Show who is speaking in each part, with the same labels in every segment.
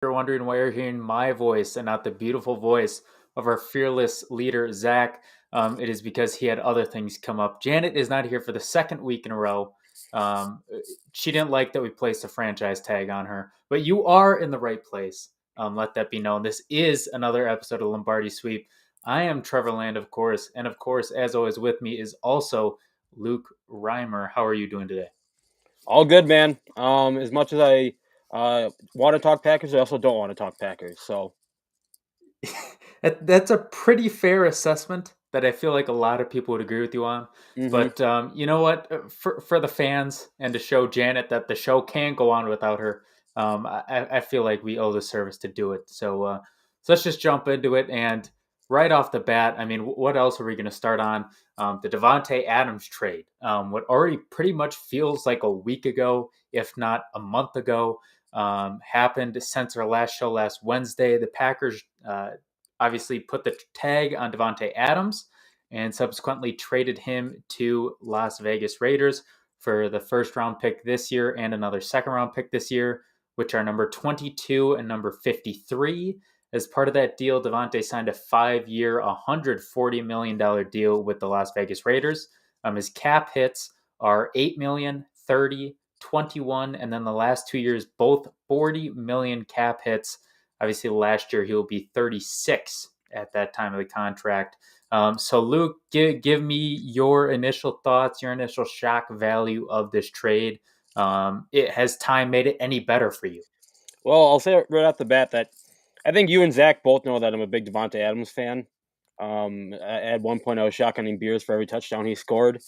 Speaker 1: you're wondering why you're hearing my voice and not the beautiful voice of our fearless leader, Zach, it is because he had other things come up. Janet is not here for the second week in a row. Um, she didn't like that we placed a franchise tag on her, but you are in the right place. Let that be known. This is another episode of Lombardi Sweep. I am Trevor Land, of course, and of course, as always, with me is also Luke Reimer. How are you doing today?
Speaker 2: All good, man. As much as I want to talk Packers, I also don't want to talk Packers. So,
Speaker 1: That's a pretty fair assessment that I feel like a lot of people would agree with you on.
Speaker 2: hmm
Speaker 1: But you know what? For the fans and to show Janet that the show can go on without her, I feel like we owe the service to do it. So let's just jump into it. And right off the bat, I mean, what else are we going to start on? The Davante Adams trade, what already pretty much feels like a week ago, if not a month ago, happened since our last show last Wednesday. The Packers obviously put the tag on Davante Adams and subsequently traded him to Las Vegas Raiders for the first round pick this year and another second round pick this year, which are number 22 and number 53. As part of that deal, Davante signed a 5-year, $140 million deal with the Las Vegas Raiders. His cap hits are 8 million, 30, 21, and then the last 2 years, both 40 million cap hits. Obviously, last year he'll be 36 at that time of the contract. So, Luke, give me your initial thoughts, your initial shock value of this trade. Has time made it any better for you?
Speaker 2: well, I'll say right off the bat that I think you and Zach both know that I'm a big Davante Adams fan. At one point, I was shotgunning beers for every touchdown he scored.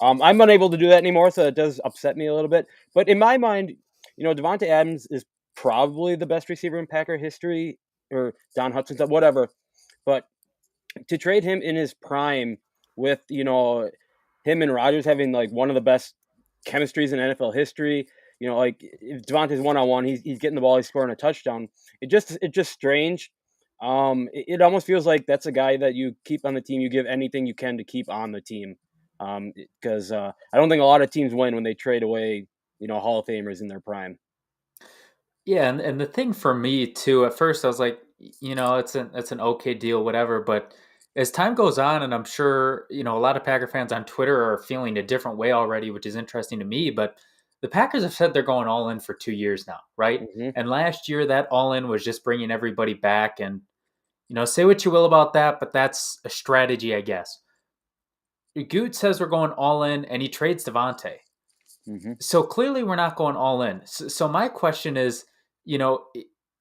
Speaker 2: I'm unable to do that anymore, so it does upset me a little bit. But in my mind, Davante Adams is probably the best receiver in Packer history, or Don Hudson, whatever. But to trade him in his prime with him and Rodgers having like one of the best chemistries in NFL history. Like if Devontae's 1-on-1, he's getting the ball, he's scoring a touchdown. It's just strange. It almost feels like that's a guy that you keep on the team. You give anything you can to keep on the team. Because I don't think a lot of teams win when they trade away Hall of Famers in their prime.
Speaker 1: Yeah, and the thing for me too, at first I was like, it's an okay deal, whatever. But as time goes on, and I'm sure a lot of Packer fans on Twitter are feeling a different way already, which is interesting to me. But the Packers have said they're going all in for 2 years now, right?
Speaker 2: hmm
Speaker 1: And last year that all in was just bringing everybody back, and say what you will about that, but that's a strategy, I guess. Goot says we're going all in, and he trades Devontae.
Speaker 2: hmm
Speaker 1: So clearly we're not going all in. So my question is, you know,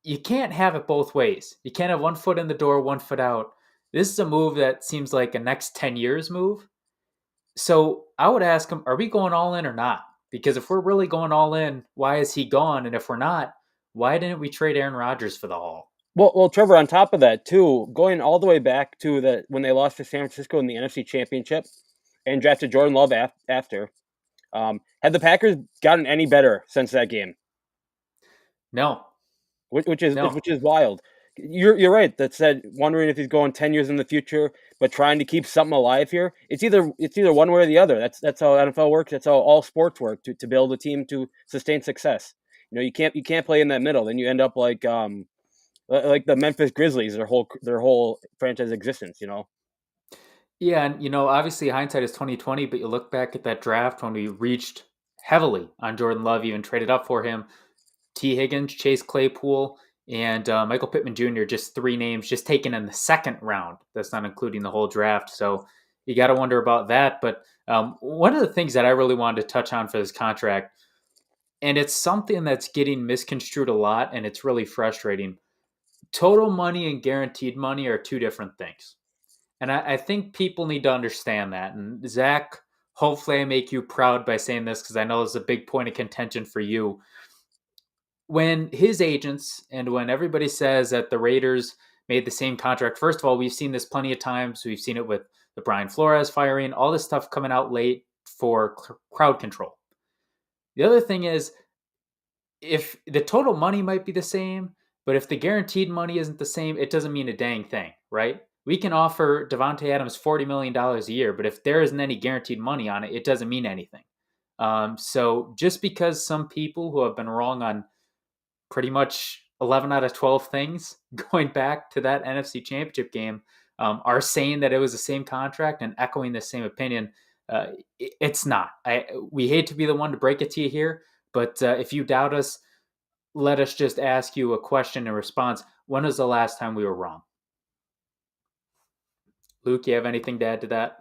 Speaker 1: you can't have it both ways. You can't have one foot in the door, one foot out. This is a move that seems like a next 10 years move. So I would ask him, are we going all in or not? Because if we're really going all in, why is he gone? And if we're not, why didn't we trade Aaron Rodgers for the haul?
Speaker 2: Well, Trevor. On top of that, too, going all the way back to the when they lost to San Francisco in the NFC Championship, and drafted Jordan Love after. Have the Packers gotten any better since that game?
Speaker 1: No,
Speaker 2: Which is
Speaker 1: no.
Speaker 2: which is wild. You're right. That said, wondering if he's going 10 years in the future, but trying to keep something alive here. It's either one way or the other. That's how NFL works. That's how all sports work to build a team to sustain success. You can't play in that middle. Then you end up like the Memphis Grizzlies, their whole franchise existence.
Speaker 1: Yeah, and obviously hindsight is 2020, but you look back at that draft when we reached heavily on Jordan Love, even traded up for him. T. Higgins, Chase Claypool, and Michael Pittman Jr. Just three names just taken in the second round. That's not including the whole draft. So you got to wonder about that. But one of the things that I really wanted to touch on for this contract, and it's something that's getting misconstrued a lot, and it's really frustrating. Total money and guaranteed money are two different things. And I think people need to understand that. And Zach, hopefully I make you proud by saying this because I know it's a big point of contention for you. When his agents and when everybody says that the Raiders made the same contract, first of all, we've seen this plenty of times. We've seen it with the Brian Flores firing, all this stuff coming out late for crowd control. The other thing is, if the total money might be the same, but if the guaranteed money isn't the same, it doesn't mean a dang thing, right? We can offer Davante Adams $40 million a year, but if there isn't any guaranteed money on it, it doesn't mean anything. So just because some people who have been wrong on pretty much 11 out of 12 things going back to that NFC Championship game are saying that it was the same contract and echoing the same opinion. It's not. We hate to be the one to break it to you here, but if you doubt us, let us just ask you a question in response. When was the last time we were wrong? Luke, you have anything to add to that?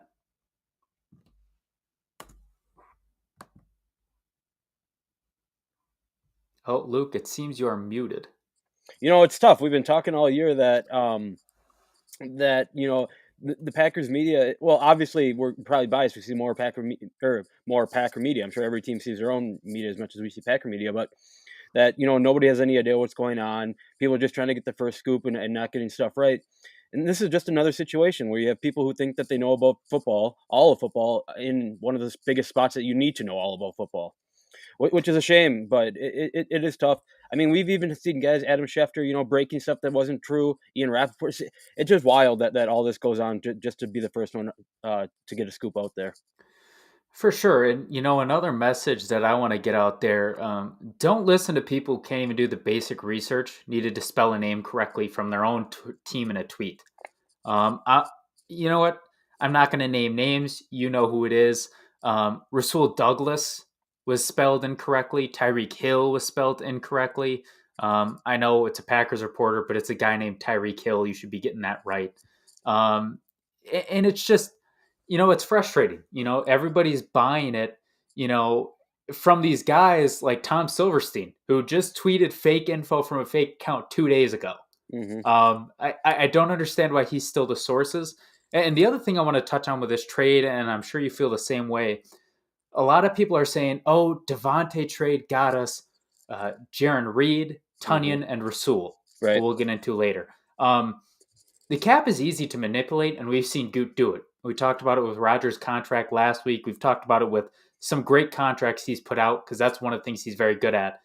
Speaker 1: Oh, Luke, it seems you are muted.
Speaker 2: It's tough. We've been talking all year that the Packers media. Well, obviously we're probably biased. We see more Packer media. I'm sure every team sees their own media as much as we see Packer media, but that nobody has any idea what's going on. People are just trying to get the first scoop and not getting stuff right. And this is just another situation where you have people who think that they know about football, all of football, in one of the biggest spots that you need to know all about football, which is a shame, but it is tough. I mean, we've even seen guys, Adam Schefter, breaking stuff that wasn't true. Ian Rappaport. It's just wild that all this goes on just to be the first one to get a scoop out there.
Speaker 1: For sure. And, another message that I want to get out there, don't listen to people who can't even do the basic research needed to spell a name correctly from their own team in a tweet. You know what? I'm not going to name names. You know who it is. Rasul Douglas was spelled incorrectly. Tyreek Hill was spelled incorrectly. I know it's a Packers reporter, but it's a guy named Tyreek Hill. You should be getting that right. And it's just, it's frustrating. Everybody's buying it, from these guys like Tom Silverstein, who just tweeted fake info from a fake account 2 days ago.
Speaker 2: Mm-hmm.
Speaker 1: I don't understand why he's still the sources. And the other thing I want to touch on with this trade, and I'm sure you feel the same way, a lot of people are saying, oh, Davante trade got us Jaron Reed, Tunyan, and Rasul,
Speaker 2: right,
Speaker 1: who we'll get into later. The cap is easy to manipulate, and we've seen Goot do it. We talked about it with Rodgers' contract last week. We've talked about it with some great contracts he's put out, because that's one of the things he's very good at.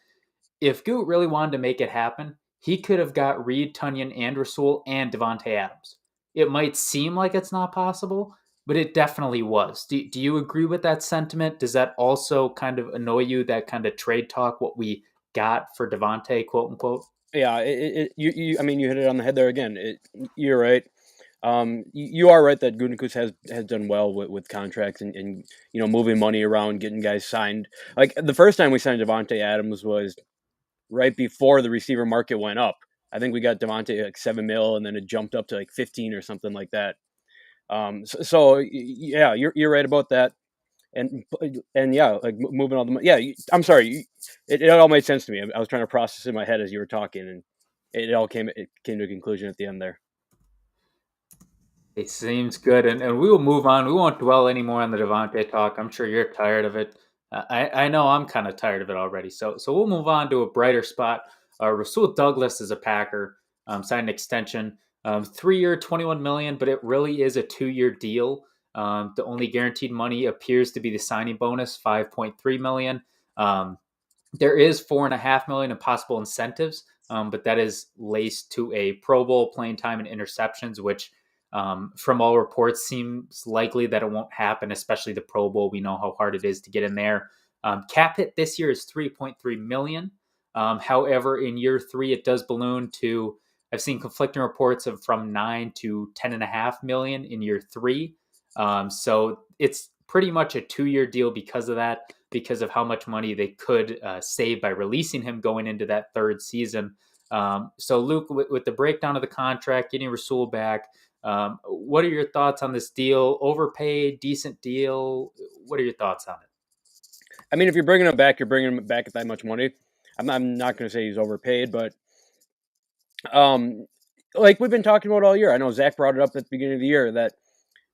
Speaker 1: If Goot really wanted to make it happen, he could have got Reed, Tunyan, and Rasul, and Davante Adams. It might seem like it's not possible, but it definitely was. Do you agree with that sentiment? Does that also kind of annoy you, that kind of trade talk, what we got for Davante, quote unquote?
Speaker 2: Yeah, I mean, you hit it on the head there again. You're right. You are right that Gutekunst has done well with contracts and moving money around, getting guys signed. Like the first time we signed Davante Adams was right before the receiver market went up. I think we got Davante like $7 million, and then it jumped up to like 15 or something like that. So yeah, you're right about that. And yeah, like moving all the money. Yeah, I'm sorry. It all made sense to me. I was trying to process in my head as you were talking, and it came to a conclusion at the end there.
Speaker 1: It seems good, and we will move on. We won't dwell anymore on the Davante talk. I'm sure you're tired of it. I know I'm kind of tired of it already. So we'll move on to a brighter spot. Rasul Douglas is a Packer, signed an extension, 3-year, $21 million, but it really is a 2-year deal. The only guaranteed money appears to be the signing bonus, $5.3 million. There is $4.5 million in possible incentives, but that is laced to a Pro Bowl, playing time, and interceptions, which from all reports seems likely that it won't happen, especially the Pro Bowl. We know how hard it is to get in there. Cap hit this year is $3.3 million. However, in year 3, it does balloon to, I've seen conflicting reports of from 9 to 10.5 million in year 3. So it's pretty much a 2-year deal because of that, because of how much money they could save by releasing him going into that 3rd season. So Luke, with the breakdown of the contract, getting Rasul back, what are your thoughts on this deal? Overpaid, decent deal? What are your thoughts on it?
Speaker 2: I mean, if you're bringing him back, you're bringing him back at that much money. I'm not going to say he's overpaid, but like we've been talking about all year. I know Zach brought it up at the beginning of the year that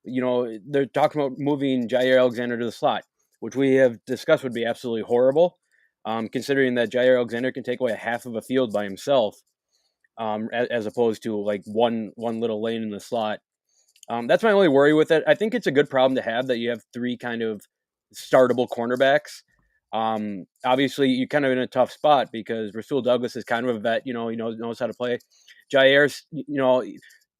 Speaker 2: they're talking about moving Jair Alexander to the slot, which we have discussed would be absolutely horrible, considering that Jair Alexander can take away half of a field by himself, as opposed to like one little lane in the slot. That's my only worry with it. I think it's a good problem to have that you have 3 kind of startable cornerbacks. Obviously, you're kind of in a tough spot because Rasul Douglas is kind of a vet. He knows how to play. Jair's,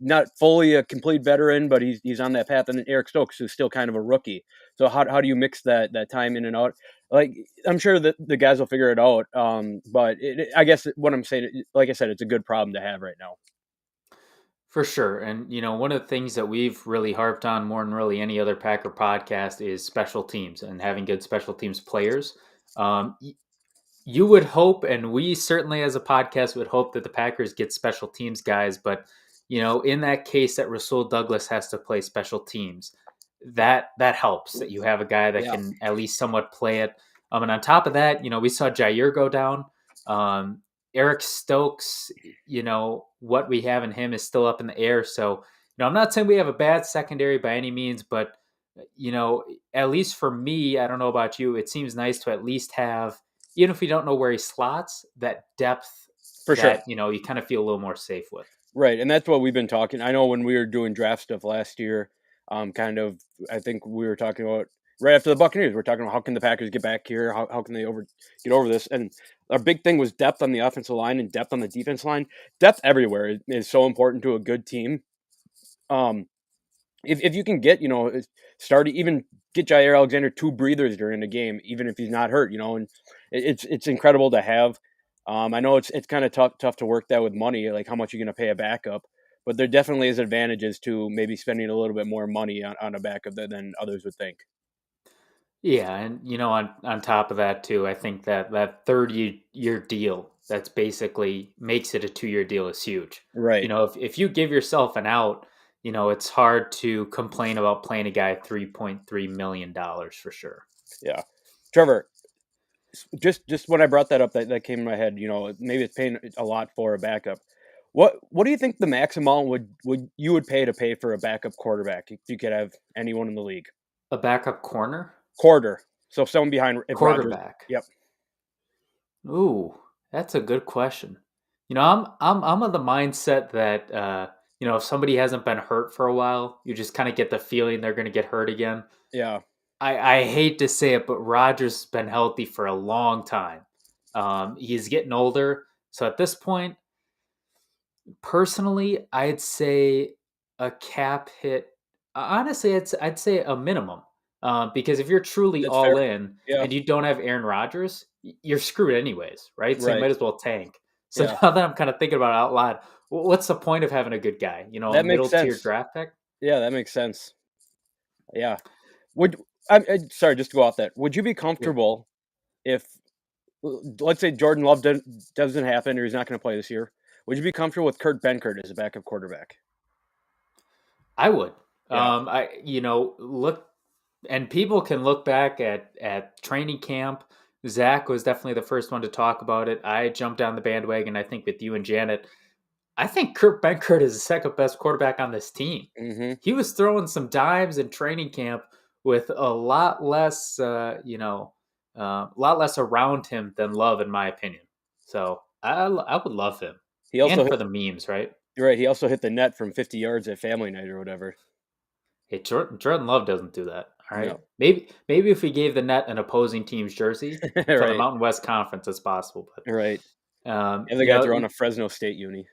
Speaker 2: not fully a complete veteran, but he's on that path. And then Eric Stokes, who's still kind of a rookie. So how do you mix that time in and out? Like, I'm sure that the guys will figure it out. But I guess what I'm saying, like I said, it's a good problem to have right now.
Speaker 1: For sure. And, one of the things that we've really harped on more than really any other Packer podcast is special teams and having good special teams players. You would hope, and we certainly as a podcast would hope that the Packers get special teams guys, but in that case that Rasul Douglas has to play special teams, that helps that you have a guy that
Speaker 2: Yeah.
Speaker 1: can at least somewhat play it. And on top of that, we saw Jair go down. Eric Stokes, what we have in him is still up in the air. So, I'm not saying we have a bad secondary by any means, but at least for me, I don't know about you, it seems nice to at least have, even if we don't know where he slots, that depth
Speaker 2: For sure.
Speaker 1: that, you kind of feel a little more safe with.
Speaker 2: Right. And that's what we've been talking. I know when we were doing draft stuff last year, I think we were talking about right after the Buccaneers, we're talking about how can the Packers get back here? How can they get over this? And our big thing was depth on the offensive line and depth on the defense line. Depth everywhere is so important to a good team. If you can get, even get Jair Alexander 2 breathers during the game, even if he's not hurt, and it's incredible to have. I know it's kind of tough to work that with money, like how much you're going to pay a backup, but there definitely is advantages to maybe spending a little bit more money on a backup than others would think.
Speaker 1: Yeah, and on top of that too, I think that 30-year deal that's basically makes it a 2-year deal is huge.
Speaker 2: Right.
Speaker 1: If you give yourself an out, it's hard to complain about playing a guy $3.3 million for sure.
Speaker 2: Yeah. Trevor, just when I brought that up, that came in my head, maybe it's paying a lot for a backup. What do you think the max amount would pay for a backup quarterback if you could have anyone in the league?
Speaker 1: A backup corner?
Speaker 2: Quarter. So someone behind
Speaker 1: Quarterback.
Speaker 2: Yep.
Speaker 1: Ooh, that's a good question. I'm of the mindset that if somebody hasn't been hurt for a while, you just kind of get the feeling they're going to get hurt again.
Speaker 2: Yeah.
Speaker 1: I hate to say it, but Rodgers has been healthy for a long time. He's getting older, so at this point, personally, I'd say a cap hit. Honestly, I'd say a minimum. Because if you're truly
Speaker 2: That's
Speaker 1: all
Speaker 2: fair.
Speaker 1: in
Speaker 2: Yeah.
Speaker 1: and you don't have Aaron Rodgers, you're screwed anyways, right? So you
Speaker 2: Right.
Speaker 1: might as well tank. So
Speaker 2: Yeah.
Speaker 1: now that I'm kind of thinking about it out loud, what's the point of having a good guy? A
Speaker 2: That makes
Speaker 1: middle tier
Speaker 2: sense.
Speaker 1: draft pick?
Speaker 2: Yeah, that makes sense. Yeah. Sorry, just to go off that. Would you be
Speaker 1: Yeah,
Speaker 2: comfortable if, let's say, Jordan Love doesn't happen or he's not going to play this year? Would you be comfortable with Kurt Benkert as a backup quarterback?
Speaker 1: I would.
Speaker 2: Yeah.
Speaker 1: Look, and people can look back at training camp. Zach was definitely the first one to talk about it. I jumped on the bandwagon. I think with you and Janet, I think Kurt Benkert is the second best quarterback on this team.
Speaker 2: Mm-hmm.
Speaker 1: He was throwing some dimes in training camp with a lot less, a lot less around him than Love, in my opinion. So I would love him,
Speaker 2: He also
Speaker 1: and for
Speaker 2: hit,
Speaker 1: the memes, right?
Speaker 2: you're right. He also hit the net from 50 yards at family night or whatever.
Speaker 1: Hey, Jordan Love doesn't do that. All right,
Speaker 2: No.
Speaker 1: maybe if we gave the net an opposing team's jersey from the
Speaker 2: Right.
Speaker 1: Mountain West Conference, it's possible.
Speaker 2: Right.
Speaker 1: But
Speaker 2: The other guy throwing a Fresno State uni.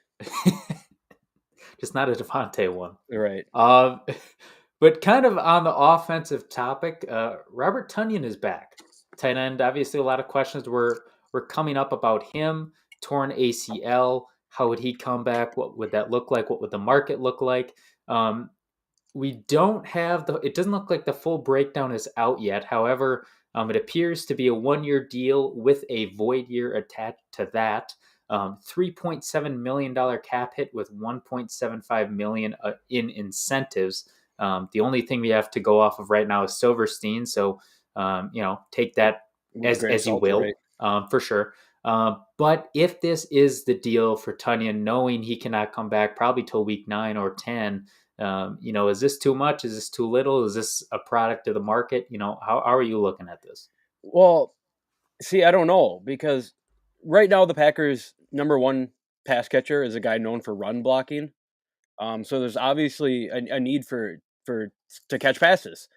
Speaker 1: just not a Davante one.
Speaker 2: Right.
Speaker 1: But kind of on the offensive topic, Robert Tunyan is back. Tight end. Obviously, a lot of questions were coming up about him. Torn ACL. How would he come back? What would that look like? What would the market look like? We don't have the. It doesn't look like the full breakdown is out yet. However, it appears to be a 1-year deal with a void year attached to that. $3.7 million cap hit with $1.75 million in incentives. The only thing we have to go off of right now is Silverstein. So, take that as you will, right? For sure. But if this is the deal for Tunyan, knowing he cannot come back probably till week 9 or 10, is this too much? Is this too little? Is this a product of the market? How are you looking at this?
Speaker 2: Well, see, I don't know, because right now the Packers' number one pass catcher is a guy known for run blocking. So there's obviously a need to catch passes.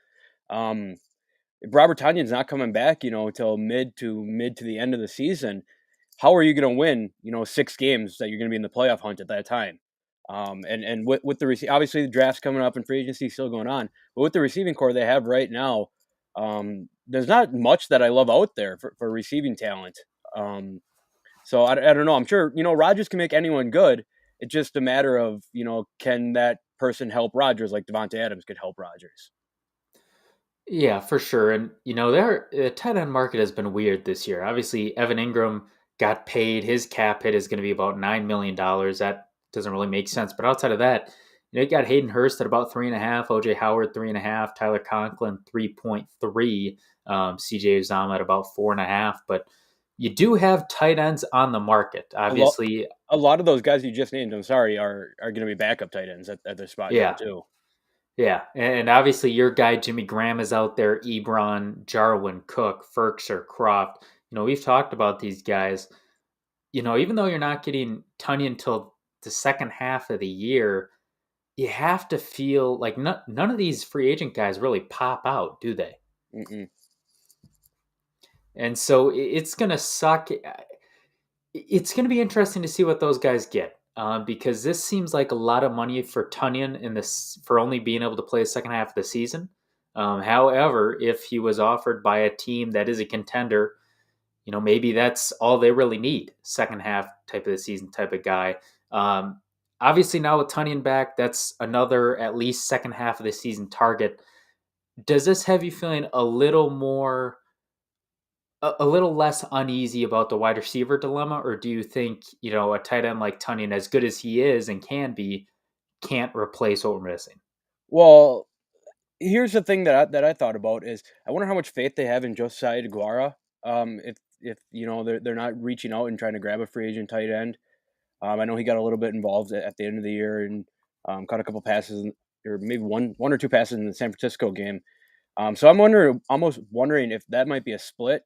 Speaker 2: If Robert Tunyan's not coming back, until mid to the end of the season, how are you going to win, 6 games that you're going to be in the playoff hunt at that time? And with the obviously the draft's coming up and free agency still going on, but with the receiving core they have right now, there's not much that I love out there for receiving talent. So I don't know. I'm sure Rodgers can make anyone good. It's just a matter of can that person help Rodgers like Davante Adams could help Rodgers.
Speaker 1: Yeah, for sure. And their tight end market has been weird this year. Obviously, Evan Ingram got paid. His cap hit is going to be about $9 million. That doesn't really make sense. But outside of that, you got Hayden Hurst at about 3.5, OJ Howard 3.5, Tyler Conklin 3.3, CJ Uzama at about 4.5. But you do have tight ends on the market.
Speaker 2: A lot,
Speaker 1: Obviously,
Speaker 2: a lot of those guys you just named, I'm sorry, are going to be backup tight ends at their spot now
Speaker 1: yeah.
Speaker 2: too.
Speaker 1: Yeah, and obviously your guy Jimmy Graham is out there, Ebron, Jarwin, Cook, Ferkser, Croft. We've talked about these guys. Even though you're not getting Tunyan until the second half of the year, you have to feel like none of these free agent guys really pop out, do they?
Speaker 2: Mm-mm.
Speaker 1: And so it's gonna suck. It's gonna be interesting to see what those guys get. Because this seems like a lot of money for Tunyon in this for only being able to play the second half of the season. However, if he was offered by a team that is a contender, maybe that's all they really need. Second half type of the season type of guy. Um, Obviously, now with Tunyon back, that's another at least second half of the season target. Does this have you feeling a little less uneasy about the wide receiver dilemma, or do you think a tight end like Tunyon, as good as he is and can be, can't replace what we're missing?
Speaker 2: Well, here's the thing that I thought about is I wonder how much faith they have in Josiah DeGuara. If they're not reaching out and trying to grab a free agent tight end. I know he got a little bit involved at the end of the year and caught a couple passes or maybe one or two passes in the San Francisco game. So I'm almost wondering if that might be a split.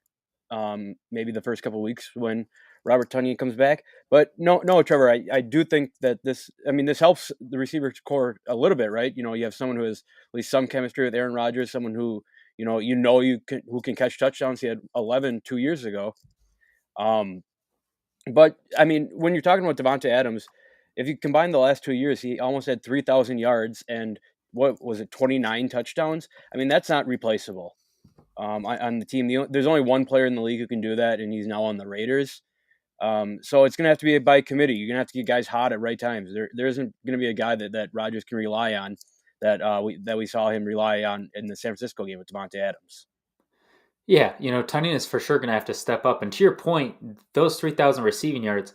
Speaker 2: Maybe the first couple weeks when Robert Tunyon comes back. But no, Trevor, I do think that this helps the receiver core a little bit, right? You have someone who has at least some chemistry with Aaron Rodgers, someone who who can catch touchdowns. He had 11 2 years ago. Um, but I mean, when you're talking about Davante Adams, if you combine the last 2 years, he almost had 3,000 yards and what was it, 29 touchdowns? I mean, that's not replaceable. On the team, there's only one player in the league who can do that, and he's now on the Raiders. So it's going to have to be by committee. You're going to have to get guys hot at right times. There isn't going to be a guy that Rodgers can rely on that we saw him rely on in the San Francisco game with Davante Adams.
Speaker 1: Yeah, Tunyon is for sure going to have to step up. And to your point, those 3,000 receiving yards,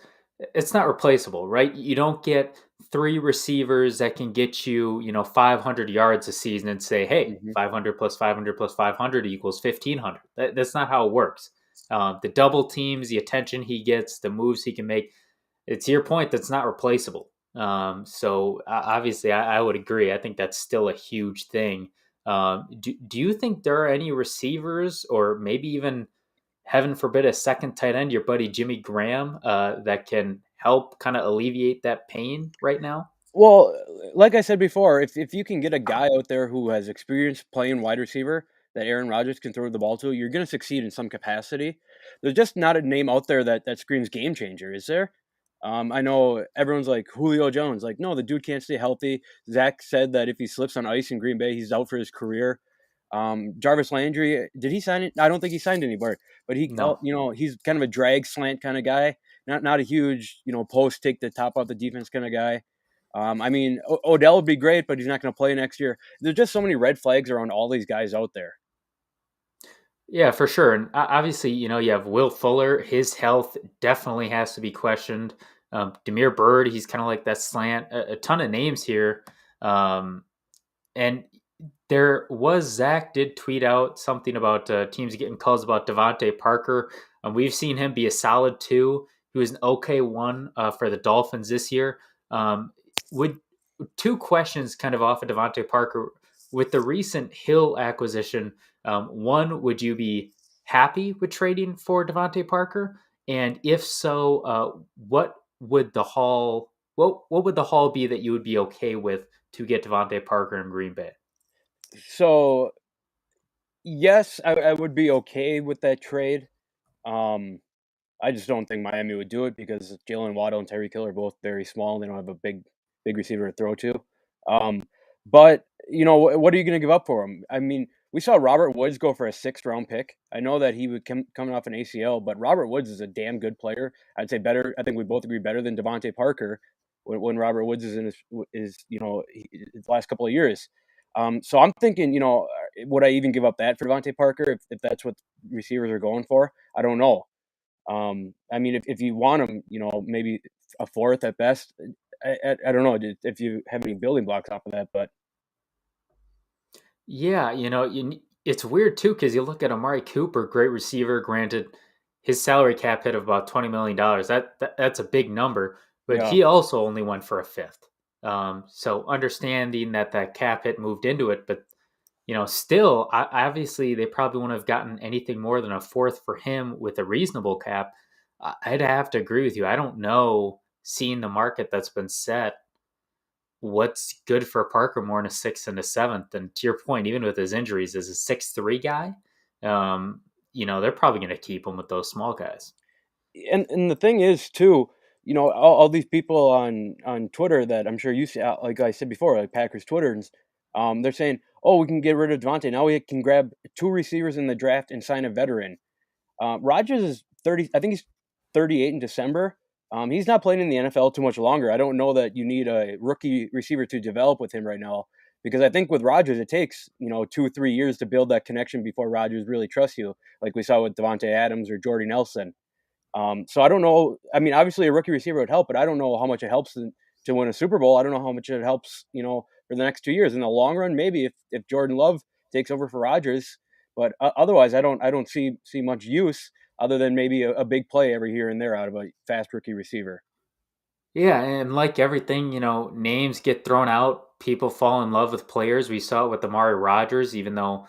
Speaker 1: it's not replaceable, right? You don't get three receivers that can get you, 500 yards a season and say, hey,
Speaker 2: Mm-hmm.
Speaker 1: 500 plus 500 plus 500 equals 1,500. That's not how it works. The double teams, the attention he gets, the moves he can make, it's your point, that's not replaceable. So obviously, I would agree. I think that's still a huge thing. Do you think there are any receivers, or maybe even, heaven forbid, a second tight end, your buddy Jimmy Graham, that can help kind of alleviate that pain right now?
Speaker 2: Well, like I said before, if you can get a guy out there who has experience playing wide receiver that Aaron Rodgers can throw the ball to, you're going to succeed in some capacity. There's just not a name out there that screams game changer, is there? I know everyone's like Julio Jones. Like, no, the dude can't stay healthy. Zach said that if he slips on ice in Green Bay, he's out for his career. Jarvis Landry, did he sign it? I don't think he signed anywhere, but
Speaker 1: No.
Speaker 2: he's kind of a drag slant kind of guy. Not a huge, post take the top off the defense kind of guy. I mean, Odell would be great, but he's not going to play next year. There's just so many red flags around all these guys out there.
Speaker 1: Yeah, for sure. And obviously, you have Will Fuller. His health definitely has to be questioned. Demir Bird, he's kind of like that slant. A ton of names here. And there was, Zach did tweet out something about teams getting calls about Davante Parker. We've seen him be a solid two. He was an okay one for the Dolphins this year. Would Two questions kind of off of Davante Parker with the recent Hill acquisition? One, would you be happy with trading for Davante Parker? And if so, what would the haul be that you would be okay with to get Davante Parker in Green Bay?
Speaker 2: So yes, I would be okay with that trade. Um, I just don't think Miami would do it because Jalen Waddle and Tyreek Hill are both very small. They don't have a big big receiver to throw to. Um, but what are you going to give up for him? I mean, we saw Robert Woods go for a 6th-round pick. I know that he would coming off an ACL, but Robert Woods is a damn good player. I'd say better. I think we both agree better than Davante Parker when Robert Woods is in his last couple of years. So I'm thinking, would I even give up that for Davante Parker if that's what receivers are going for? I don't know. I mean, if you want him, maybe a 4th at best. I don't know if you have any building blocks off of that, but
Speaker 1: Yeah, it's weird too because you look at Amari Cooper, great receiver. Granted, his salary cap hit of about $20 million. That's a big number, but
Speaker 2: yeah,
Speaker 1: he also only went for a 5th. So understanding that cap hit moved into it, but still, obviously they probably wouldn't have gotten anything more than a 4th for him with a reasonable cap. I'd have to agree with you. I don't know, seeing the market that's been set, what's good for Parker more in a 6th and a 7th. And to your point, even with his injuries, as a 6'3" guy, they're probably going to keep him with those small guys.
Speaker 2: and the thing is too, all these people on Twitter that I'm sure you see, like I said before, like Packers Twitter's, they're saying, oh, we can get rid of Davante. Now we can grab 2 receivers in the draft and sign a veteran. Rodgers is 30. I think he's 38 in December. He's not playing in the NFL too much longer. I don't know that you need a rookie receiver to develop with him right now, because I think with Rodgers it takes 2 or 3 years to build that connection before Rodgers really trusts you, like we saw with Davante Adams or Jordy Nelson. So I don't know. I mean, obviously a rookie receiver would help, but I don't know how much it helps to win a Super Bowl. I don't know how much it helps, for the next 2 years. In the long run, maybe if Jordan Love takes over for Rodgers, but otherwise, I don't see much use other than maybe a big play every here and there out of a fast rookie receiver.
Speaker 1: Yeah, and like everything, names get thrown out. People fall in love with players. We saw it with Amari Rodgers, even though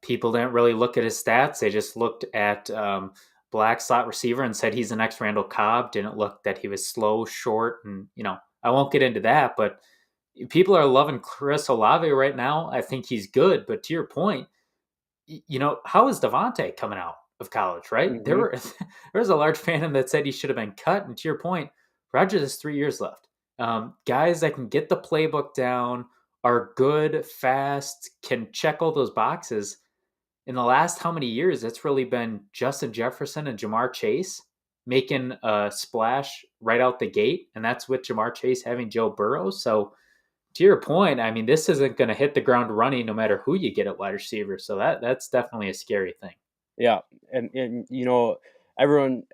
Speaker 1: people didn't really look at his stats. They just looked at black slot receiver and said he's the next Randall Cobb. Didn't look that he was slow, short, and I won't get into that. But people are loving Chris Olave right now. I think he's good. But to your point, how is Davante coming out of college, right?
Speaker 2: Hmm.
Speaker 1: There was a large fandom that said he should have been cut. And to your point, Rodgers has 3 years left. Guys that can get the playbook down, are good, fast, can check all those boxes. In the last how many years, it's really been Justin Jefferson and Jamar Chase making a splash right out the gate. And that's with Jamar Chase having Joe Burrow. So to your point, I mean, this isn't going to hit the ground running no matter who you get at wide receiver. So that's definitely a scary thing.
Speaker 2: Yeah, and everyone,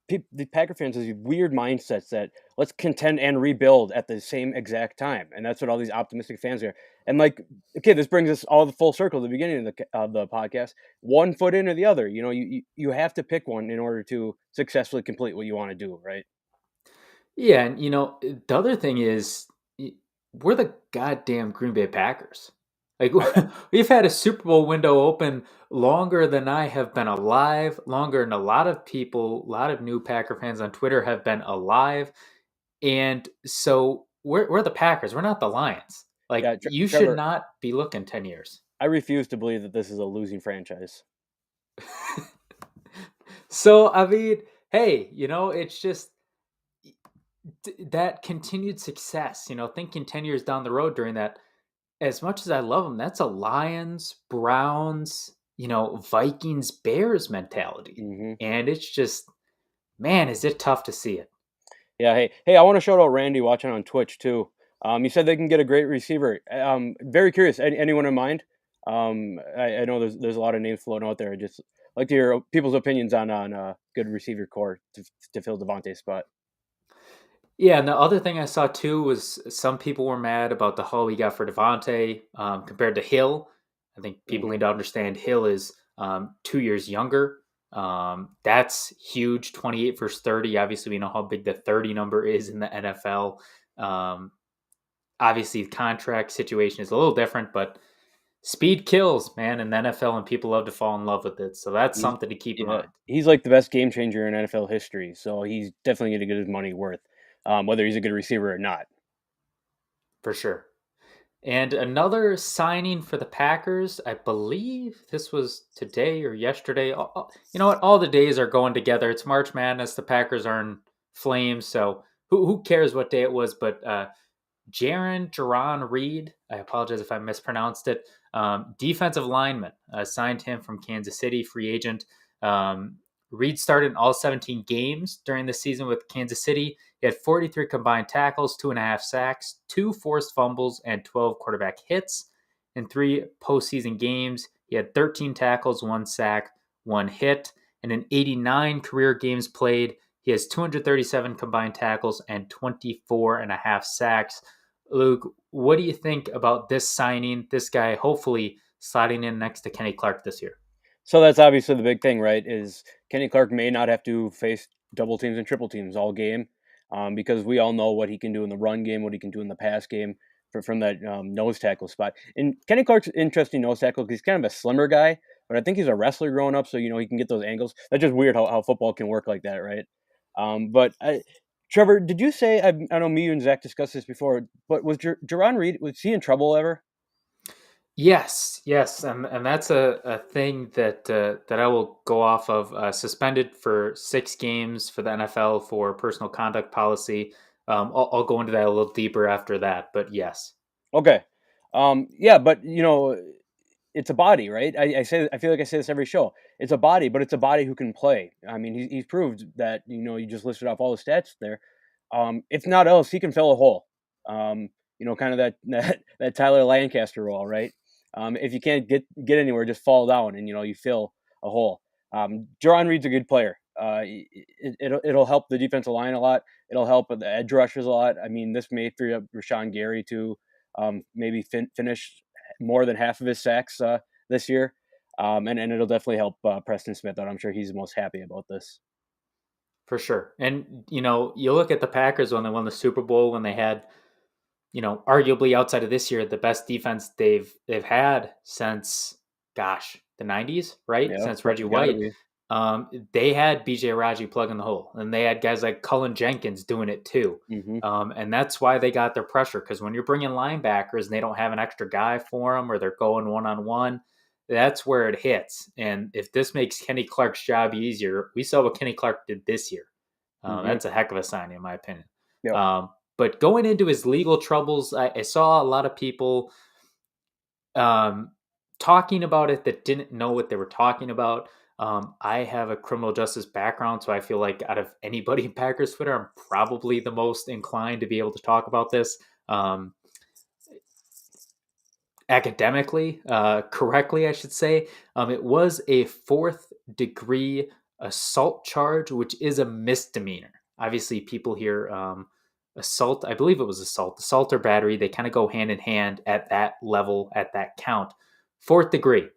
Speaker 2: the Packer fans has these weird mindsets that let's contend and rebuild at the same exact time, and that's what all these optimistic fans are. And like, okay, this brings us all the full circle to the beginning of the podcast. One foot in or the other. You have to pick one in order to successfully complete what you want to do, right?
Speaker 1: Yeah, and the other thing is we're the goddamn Green Bay Packers. Like
Speaker 2: I,
Speaker 1: we've had a Super Bowl window open longer than I have been alive, longer than a lot of people, a lot of new Packer fans on Twitter have been alive. And so we're the Packers. We're not the Lions. Like
Speaker 2: yeah,
Speaker 1: you should
Speaker 2: Trevor,
Speaker 1: not be looking 10 years.
Speaker 2: I refuse to believe that this is a losing franchise.
Speaker 1: So I mean, hey, it's just that continued success, thinking 10 years down the road during that, as much as I love them, that's a Lions, Browns, Vikings, Bears mentality.
Speaker 2: Hmm.
Speaker 1: And it's just, man, is it tough to see it.
Speaker 2: Yeah, hey, I want to shout out Randy watching on Twitch too. You said they can get a great receiver. Very curious. Anyone in mind? I know there's a lot of names floating out there. I just like to hear people's opinions on good receiver core to fill Davante's spot.
Speaker 1: Yeah, and the other thing I saw too was some people were mad about the haul we got for Devontae compared to Hill. I think people
Speaker 2: Hmm.
Speaker 1: need to understand Hill is 2 years younger. That's huge. 28 versus 30. Obviously, we know how big the 30 number is in the NFL. Um, Obviously, the contract situation is a little different, but speed kills, man, in the NFL, and people love to fall in love with it. So that's
Speaker 2: He's
Speaker 1: something to keep in
Speaker 2: yeah,
Speaker 1: mind
Speaker 2: he's like the best game changer in NFL history. So he's definitely going to get his money worth, whether he's a good receiver or not.
Speaker 1: for sure. And another signing for the Packers, I believe this was today or yesterday. You know what? All the days are going together. It's March Madness. The Packers are in flames. So who cares what day it was? But Jaron Reed, I apologize if I mispronounced it, defensive lineman, signed him from Kansas City, free agent. Um, Reed started in all 17 games during the season with Kansas City. He had 43 combined tackles, 2.5 sacks, 2 forced fumbles, and 12 quarterback hits. In 3 postseason games, he had 13 tackles, 1 sack, 1 hit. And in 89 career games played, he has 237 combined tackles and 24.5 sacks. Luke, what do you think about this signing? This guy hopefully sliding in next to Kenny Clark this year.
Speaker 2: So that's obviously the big thing, right? Is Kenny Clark may not have to face double teams and triple teams all game, because we all know what he can do in the run game, what he can do in the pass game from that nose tackle spot. And Kenny Clark's interesting nose tackle because he's kind of a slimmer guy, but I think he's a wrestler growing up, so he can get those angles. That's just weird how football can work like that, right? Trevor, did you say I know me you and Zach discussed this before, but was Jerron Reed, was he in trouble ever?
Speaker 1: Yes, and that's a thing that I will go off of. Suspended for 6 games for the NFL for personal conduct policy. I'll go into that a little deeper after that, but yes,
Speaker 2: Okay. Yeah, but it's a body, right? I feel like I say this every show. It's a body, but it's a body who can play. I mean, he's proved that. You just listed off all the stats there. If not else, he can fill a hole. Kind of that that Tyler Lancaster role, right? If you can't get anywhere, just fall down and you fill a hole. Jarron Reed's a good player. It'll help the defensive line a lot. It'll help the edge rushers a lot. I mean, this may free up Rashawn Gary to maybe finish more than half of his sacks this year, and it'll definitely help Preston Smith out. I'm sure he's most happy about this.
Speaker 1: for sure. And you look at the Packers when they won the Super Bowl, when they had arguably outside of this year, the best defense they've had since, gosh, the '90s, right?
Speaker 2: Yeah,
Speaker 1: Since Reggie
Speaker 2: gotta
Speaker 1: White.
Speaker 2: be.
Speaker 1: They had BJ Raji plugging the hole, and they had guys like Cullen Jenkins doing it too.
Speaker 2: Hmm.
Speaker 1: And that's why they got their pressure, because when you're bringing linebackers and they don't have an extra guy for them, or they're going one-on-one, that's where it hits. And if this makes Kenny Clark's job easier, we saw what Kenny Clark did this year.
Speaker 2: Hmm.
Speaker 1: That's a heck of a sign, in my opinion.
Speaker 2: Yep.
Speaker 1: But going into his legal troubles, I saw a lot of people um, talking about it that didn't know what they were talking about. I have a criminal justice background, so I feel like out of anybody in Packers Twitter, I'm probably the most inclined to be able to talk about this academically, correctly, I should say. It was a 4th-degree assault charge, which is a misdemeanor. Obviously, people hear assault. I believe it was assault or battery. They kind of go hand in hand at that level, at that count. 4th degree.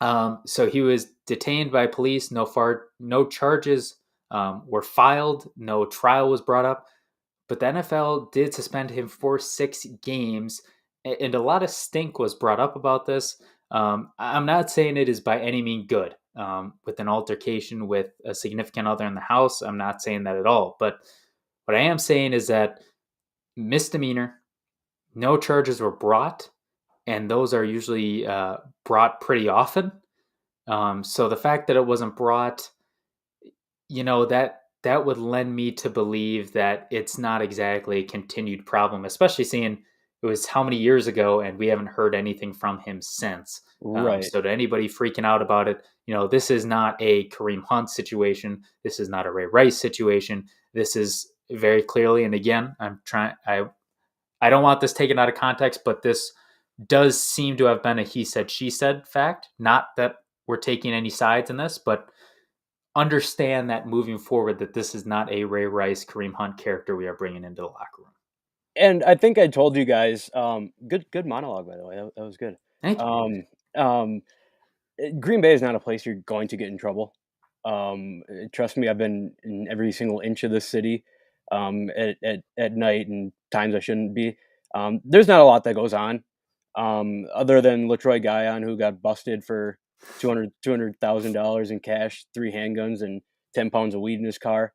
Speaker 1: So he was detained by police. No charges were filed. No trial was brought up. But the NFL did suspend him for 6 games, and a lot of stink was brought up about this. I'm not saying it is by any means good. With an altercation with a significant other in the house, I'm not saying that at all. But what I am saying is that misdemeanor, no charges were brought, and those are usually brought pretty often. So the fact that it wasn't brought, that would lend me to believe that it's not exactly a continued problem, especially seeing it was how many years ago and we haven't heard anything from him since.
Speaker 2: Right.
Speaker 1: So to anybody freaking out about it, this is not a Kareem Hunt situation. This is not a Ray Rice situation. This is very clearly, and again, I don't want this taken out of context, but this does seem to have been a he said, she said fact. Not that we're taking any sides in this, but understand that moving forward, that this is not a Ray Rice, Kareem Hunt character we are bringing into the locker room.
Speaker 2: And I think I told you guys, good monologue, by the way. That was good.
Speaker 1: Thank you.
Speaker 2: Um, Green Bay is not a place you're going to get in trouble. Trust me, I've been in every single inch of this city at night and times I shouldn't be. There's not a lot that goes on, other than Latroy Guion, who got busted for $200,000 in cash, 3 handguns, and 10 pounds of weed in his car.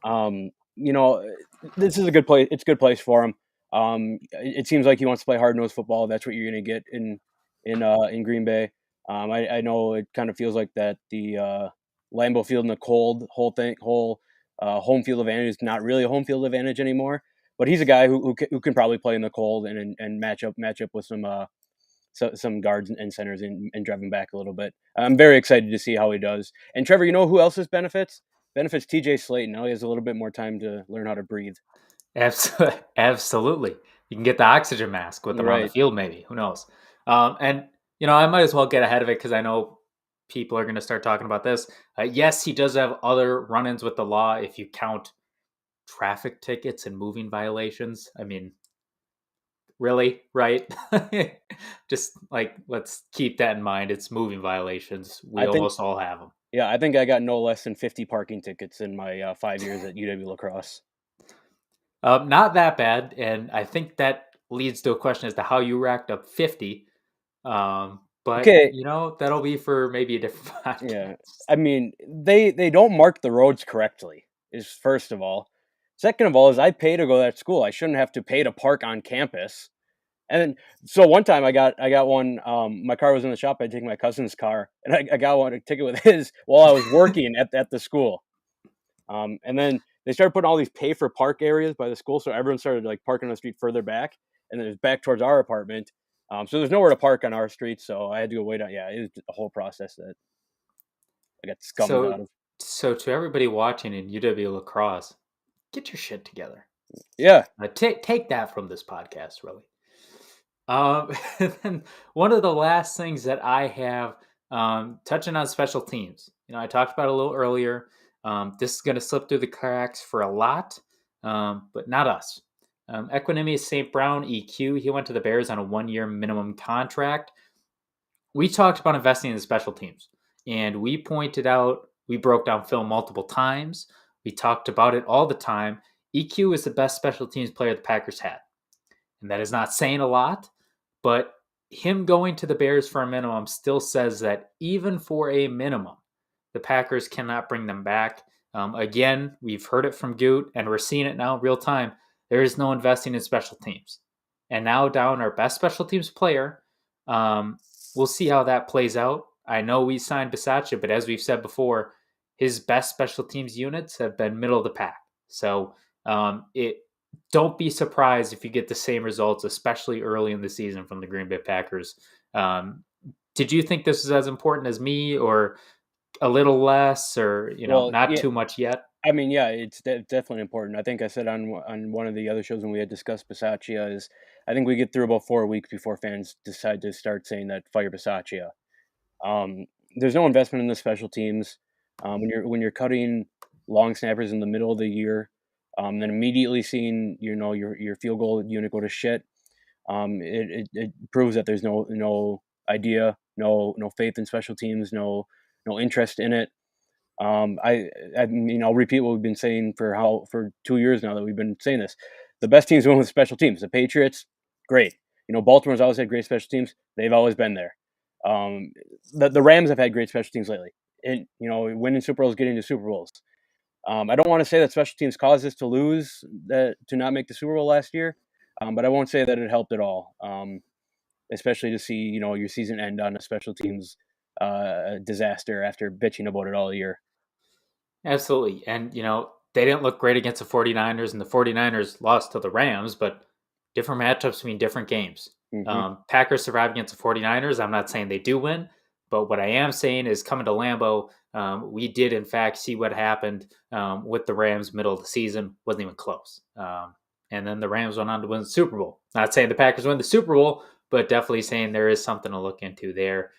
Speaker 2: Um, you know, this is a good place. It's a good place for him. It seems like he wants to play hard nosed football. That's what you're going to get in Green Bay. I know it kind of feels like that the Lambeau Field in the cold whole home field advantage is not really a home field advantage anymore. but he's a guy who can probably play in the cold and match up with some guards and centers and drive him back a little bit. I'm very excited to see how he does. And Trevor, you know who else's benefits TJ Slayton. Now he has a little bit more time to learn how to breathe.
Speaker 1: Absolutely. You can get the oxygen mask with them on the
Speaker 2: Right.
Speaker 1: field, maybe. Who knows? And, I might as well get ahead of it because I know people are going to start talking about this. Yes, he does have other run ins with the law if you count traffic tickets and moving violations. I mean, really, right? Just like, let's keep that in mind. It's moving violations. We
Speaker 2: I think
Speaker 1: almost all have them.
Speaker 2: Yeah, I think I got no less than 50 parking tickets in my 5 years at UW Lacrosse.
Speaker 1: Not that bad. And I think that leads to a question as to how you racked up 50. But
Speaker 2: Okay,
Speaker 1: that'll be for maybe a different
Speaker 2: yeah.
Speaker 1: podcast.
Speaker 2: I mean, they don't mark the roads correctly. Is first of all. Second of all, is I pay to go to that school. I shouldn't have to pay to park on campus. And then, so one time I got one. My car was in the shop. I take my cousin's car, and I got one a ticket with his while I was working at the school. And then they started putting all these pay for park areas by the school, so everyone started like parking on the street further back, and then it was back towards our apartment. So there's nowhere to park on our street, so I had to go wait on. Yeah, it was a whole process that I got scummed
Speaker 1: So,
Speaker 2: out of.
Speaker 1: so to everybody watching in UW Lacrosse, get your shit together.
Speaker 2: Yeah,
Speaker 1: Take that from this podcast, really. And then one of the last things that I have, touching on special teams. I talked about it a little earlier. This is going to slip through the cracks for a lot, but not us. Equinemius St. Brown, EQ, he went to the Bears on a 1-year minimum contract. We talked about investing in the special teams, and we broke down film multiple times. We talked about it all the time. EQ is the best special teams player the Packers had. And that is not saying a lot, but him going to the Bears for a minimum still says that even for a minimum, the Packers cannot bring them back. Again, we've heard it from Goot, and we're seeing it now real time. There is no investing in special teams. And now down our best special teams player. We'll see how that plays out. I know we signed Bisaccia, but as we've said before, his best special teams units have been middle of the pack. So it don't be surprised if you get the same results, especially early in the season from the Green Bay Packers. Did you think this was as important as me, or a little less, or
Speaker 2: well,
Speaker 1: not
Speaker 2: yeah.
Speaker 1: too much yet?
Speaker 2: I mean, yeah, it's definitely important. I think I said on one of the other shows when we had discussed Bisaccia is I think we get through about 4 weeks before fans decide to start saying that fire Bisaccia. Um, there's no investment in the special teams. When you're cutting long snappers in the middle of the year, then immediately seeing your field goal unit go to shit. It proves that there's no idea, no faith in special teams, no interest in it. I'll repeat what we've been saying for 2 years now that we've been saying this. The best teams win with special teams. The Patriots, great. Baltimore's always had great special teams. They've always been there. The Rams have had great special teams lately. And winning Super Bowls, getting to Super Bowls. I don't want to say that special teams caused us to lose, to not make the Super Bowl last year, but I won't say that it helped at all. Especially to see your season end on a special teams disaster after bitching about it all year.
Speaker 1: Absolutely. And, they didn't look great against the 49ers, and the 49ers lost to the Rams, but different matchups mean different games.
Speaker 2: Mm-hmm.
Speaker 1: Packers survived against the 49ers. I'm not saying they do win, but what I am saying is coming to Lambeau, we did, in fact, see what happened with the Rams middle of the season. Wasn't even close. And then the Rams went on to win the Super Bowl. Not saying the Packers win the Super Bowl, but definitely saying there is something to look into there.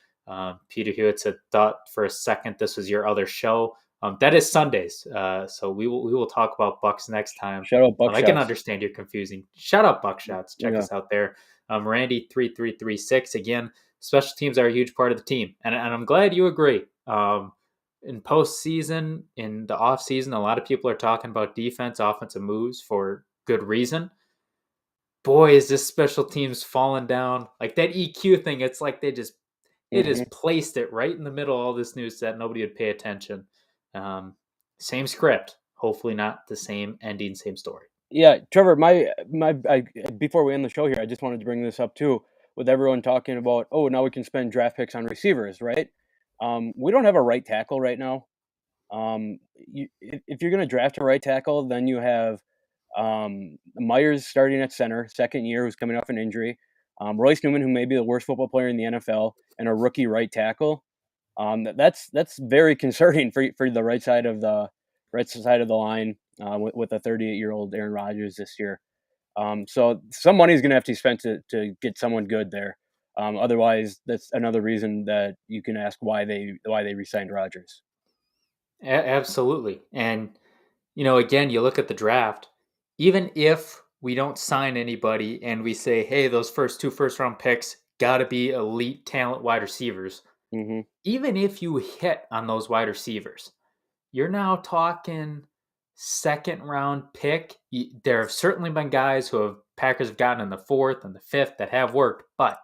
Speaker 1: Peter Hewitt said, thought for a second this was your other show. That is Sundays, so we will talk about Bucks next time.
Speaker 2: Shout out Buckshots.
Speaker 1: I can understand you're confusing. Shout out Buckshots. Check
Speaker 2: Yeah.
Speaker 1: us out there. Randy3336 again. Special teams are a huge part of the team, and I'm glad you agree. In postseason, in the off season, a lot of people are talking about defense, offensive moves for good reason. Boy, is this special teams falling down like that EQ thing. It's like they just placed it right in the middle of all this news that nobody would pay attention. Same script, hopefully not the same ending, same story.
Speaker 2: Yeah, Trevor, before we end the show here, I just wanted to bring this up too, with everyone talking about, oh, now we can spend draft picks on receivers, right? We don't have a right tackle right now. If you're going to draft a right tackle, then you have Myers starting at center, second year, who's coming off an injury. Royce Newman, who may be the worst football player in the NFL, and a rookie right tackle. That's very concerning for the right side of the line with a 38-year-old Aaron Rodgers this year. So some money is going to have to be spent to get someone good there. Otherwise, that's another reason that you can ask why they re-signed Rodgers.
Speaker 1: Absolutely. And again, you look at the draft, even if we don't sign anybody and we say, hey, those first two first round picks got to be elite talent wide receivers,
Speaker 2: Mm-hmm.
Speaker 1: even if you hit on those wide receivers, you're now talking second round pick. There have certainly been guys who Packers have gotten in the fourth and the fifth that have worked, but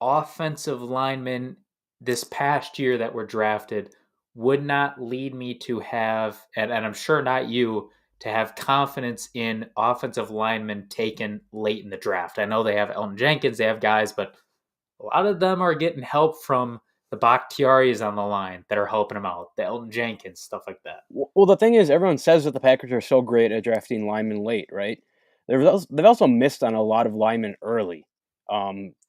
Speaker 1: offensive linemen this past year that were drafted would not lead me to have, and I'm sure not you, to have confidence in offensive linemen taken late in the draft. I know they have Elton Jenkins, they have guys, but a lot of them are getting help from the Bakhtiaris on the line that are helping them out, the Elton Jenkins, stuff like that.
Speaker 2: Well, the thing is, everyone says that the Packers are so great at drafting linemen late, right? They've also missed on a lot of linemen early.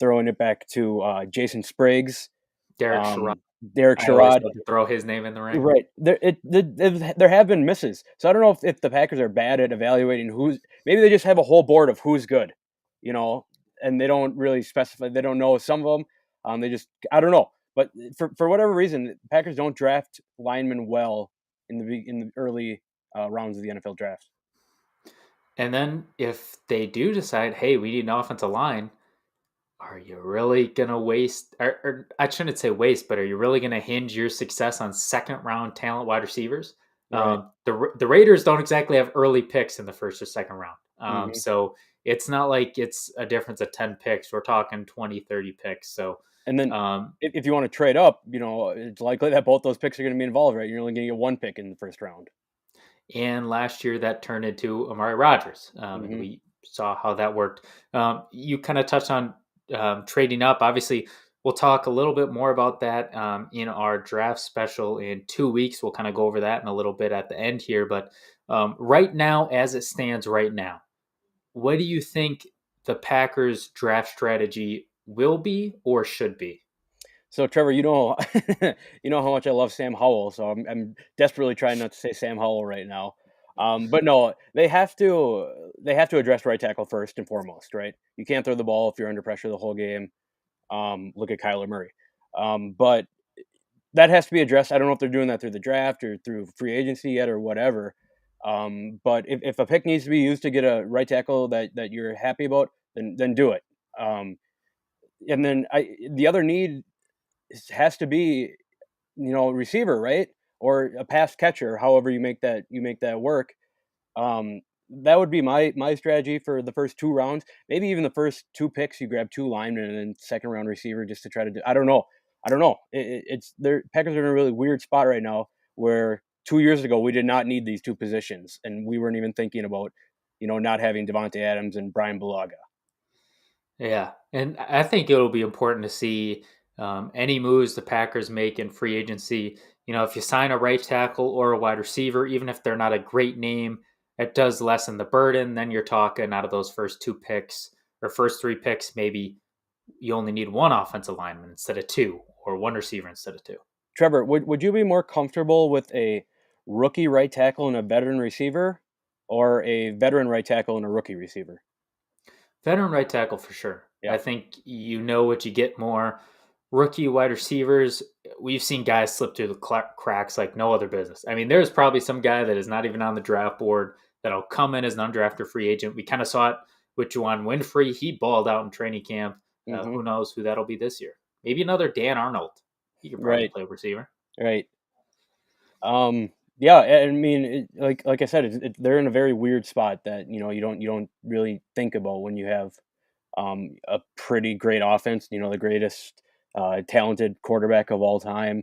Speaker 2: Throwing it back to Jason Spriggs,
Speaker 1: Derek Sherrod.
Speaker 2: um, Derek
Speaker 1: I always
Speaker 2: Sherrod.
Speaker 1: love to throw his name in the ring.
Speaker 2: Right. There have been misses. So I don't know if the Packers are bad at evaluating who's. Maybe they just have a whole board of who's good, you know, and they don't really specify. They don't know some of them. They just I don't know. But for whatever reason, the Packers don't draft linemen well in the early rounds of the NFL draft.
Speaker 1: And then if they do decide, hey, we need an offensive line, are you really gonna waste? Or I shouldn't say waste, but are you really gonna hinge your success on second round talent wide receivers?
Speaker 2: Right.
Speaker 1: The Raiders don't exactly have early picks in the first or second round,
Speaker 2: Hmm.
Speaker 1: so it's not like it's a difference of 10 picks. We're talking 20, 30 picks. So
Speaker 2: And then
Speaker 1: um,
Speaker 2: if you want to trade up, it's likely that both those picks are going to be involved, right? You're only going to get one pick in the first round.
Speaker 1: and last year that turned into Amari Rodgers, and
Speaker 2: Hmm.
Speaker 1: we saw how that worked. You kind of touched on trading up. Obviously, we'll talk a little bit more about that in our draft special in 2 weeks. We'll kind of go over that in a little bit at the end here. But right now, as it stands right now, what do you think the Packers' draft strategy will be or should be?
Speaker 2: So Trevor, you know how much I love Sam Howell, so I'm desperately trying not to say Sam Howell right now. But no, they have to address right tackle first and foremost, right? You can't throw the ball if you're under pressure the whole game. Look at Kyler Murray. But that has to be addressed. I don't know if they're doing that through the draft or through free agency yet or whatever. But if a pick needs to be used to get a right tackle that you're happy about, then do it. Um, and then the other need has to be receiver, right? Or a pass catcher, however you make that work. Um, that would be my strategy for the first two rounds. Maybe even the first two picks, you grab two linemen and then second round receiver just to try to do. I don't know. I don't know. It's their Packers are in a really weird spot right now where 2 years ago we did not need these two positions and we weren't even thinking about not having Davante Adams and Brian Bulaga.
Speaker 1: Yeah, and I think it'll be important to see any moves the Packers make in free agency. If you sign a right tackle or a wide receiver, even if they're not a great name, it does lessen the burden. Then you're talking out of those first two picks or first three picks, maybe you only need one offensive lineman instead of two, or one receiver instead of two.
Speaker 2: Trevor, would you be more comfortable with a rookie right tackle and a veteran receiver, or a veteran right tackle and a rookie receiver?
Speaker 1: Veteran right tackle for sure.
Speaker 2: Yeah.
Speaker 1: I think you know what you get more. Rookie wide receivers, we've seen guys slip through the cracks like no other business. I mean, there's probably some guy that is not even on the draft board that'll come in as an undrafted free agent. We kind of saw it with Juwan Winfrey. He balled out in training camp.
Speaker 2: Hmm.
Speaker 1: Who knows who that'll be this year? Maybe another Dan Arnold. He could probably
Speaker 2: Right.
Speaker 1: play receiver.
Speaker 2: Right. Yeah. I mean, like I said, they're in a very weird spot that you don't really think about when you have a pretty great offense. The greatest talented quarterback of all time,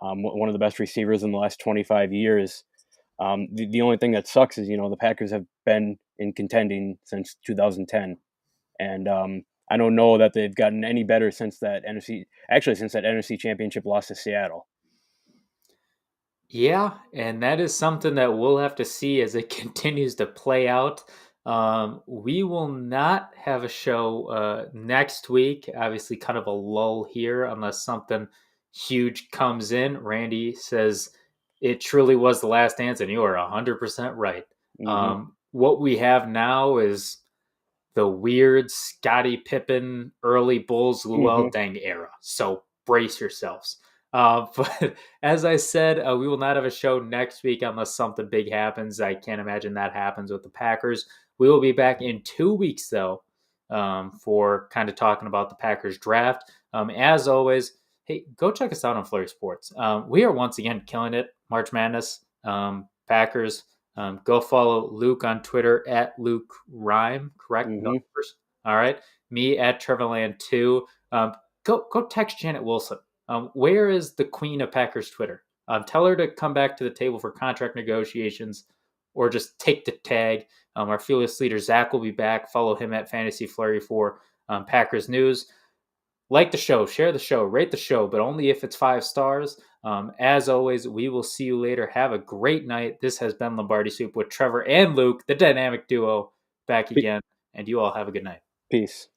Speaker 2: one of the best receivers in the last 25 years. The only thing that sucks is the Packers have been in contending since 2010, and I don't know that they've gotten any better since that NFC Championship loss to Seattle.
Speaker 1: Yeah, and that is something that we'll have to see as it continues to play out. We will not have a show next week. Obviously, kind of a lull here unless something huge comes in. Randy says it truly was the last dance, and you are 100% right.
Speaker 2: Hmm.
Speaker 1: What we have now is the weird Scottie Pippen early Bulls
Speaker 2: Hmm.
Speaker 1: Luol Deng era. So brace yourselves. But as I said, we will not have a show next week unless something big happens. I can't imagine that happens with the Packers. We will be back in 2 weeks, though, for kind of talking about the Packers draft. As always, hey, go check us out on Flurry Sports. We are once again killing it. March Madness, Packers. Go follow Luke on Twitter at Luke Rhyme, correct? No
Speaker 2: Hmm.
Speaker 1: numbers. All right. Me at Trevorland2. Go text Janet Wilson. Where is the Queen of Packers Twitter? Tell her to come back to the table for contract negotiations or just take the tag. Our fearless leader, Zach, will be back. Follow him at Fantasy Flurry for Packers News. Like the show, share the show, rate the show, but only if it's 5 stars. As always, we will see you later. Have a great night. This has been Lombardi Sweep with Trevor and Luke, the dynamic duo, back again. And you all have a good night.
Speaker 2: Peace.